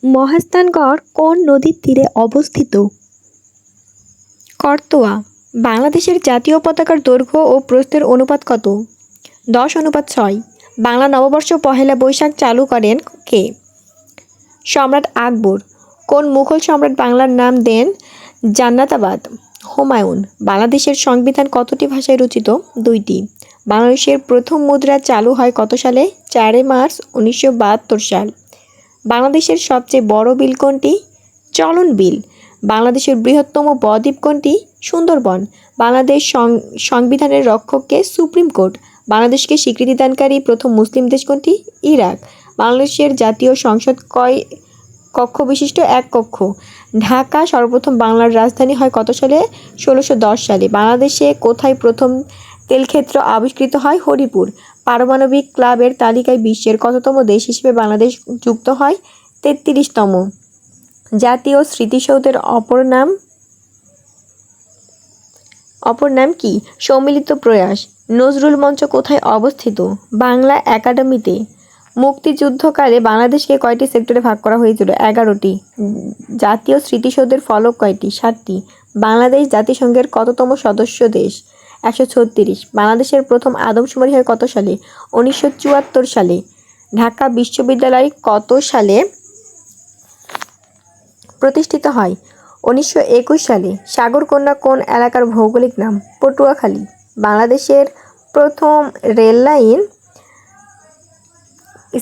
মহাস্থানগড় কোন নদীর তীরে অবস্থিত? করতোয়া। বাংলাদেশের জাতীয় পতাকার দৈর্ঘ্য ও প্রস্থের অনুপাত কত? 10:6। বাংলা নববর্ষ পহেলা বৈশাখ চালু করেন কে? সম্রাট আকবর। কোন মুঘল সম্রাট বাংলার নাম দেন জান্নাতাবাদ? হুমায়ুন। বাংলাদেশের সংবিধান কতটি ভাষায় রচিত? 2টি। বাংলাদেশের প্রথম মুদ্রা চালু হয় কত সালে? 4 মার্চ 1972 সাল। বাংলাদেশের সবচেয়ে বড় বিল কোনটি? চলন বিল। বাংলাদেশের বৃহত্তম বদ্বীপ কোনটি? সুন্দরবন। বাংলাদেশ সংবিধানের রক্ষককে সুপ্রিম কোর্ট। বাংলাদেশকে স্বীকৃতিদানকারী প্রথম মুসলিম দেশ কোনটি? ইরাক। বাংলাদেশের জাতীয় সংসদ কয় কক্ষ বিশিষ্ট? 1 কক্ষ। ঢাকা সর্বপ্রথম বাংলার রাজধানী হয় কত সালে? 1610 সালে। বাংলাদেশে কোথায় প্রথম তেলক্ষেত্র আবিষ্কৃত হয়? হরিপুর। পারমাণবিক ক্লাবের তালিকায় বিশ্বের কততম দেশ হিসেবে বাংলাদেশ যুক্ত হয়? 33তম। জাতীয় স্মৃতিসৌধের অপর নাম কি? সম্মিলিত প্রয়াস। নজরুল মঞ্চ কোথায় অবস্থিত? বাংলা একাডেমিতে। মুক্তিযুদ্ধকালে বাংলাদেশকে কয়টি সেক্টরে ভাগ করা হয়েছিল? 11টি। জাতীয় স্মৃতিসৌধের ফলক কয়টি? 7টি। বাংলাদেশ জাতিসংঘের কততম সদস্য দেশ? 136। বাংলাদেশের প্রথম আদমশুমারি হয় কত সালে? 1974 সালে। ঢাকা বিশ্ববিদ্যালয় কত সালে প্রতিষ্ঠিত হয়? 1921 সালে। সাগরকন্যা কোন এলাকার ভৌগোলিক নাম? পটুয়াখালী। বাংলাদেশের প্রথম রেল লাইন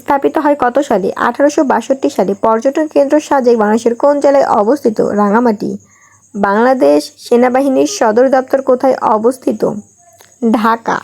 স্থাপিত হয় কত সালে? 1862 সালে। পর্যটন কেন্দ্র সাজেক বাংলাদেশের কোন জেলায় অবস্থিত? রাঙামাটি। বাংলাদেশ সেনাবাহিনীর সদর দপ্তর কোথায় অবস্থিত? ঢাকা।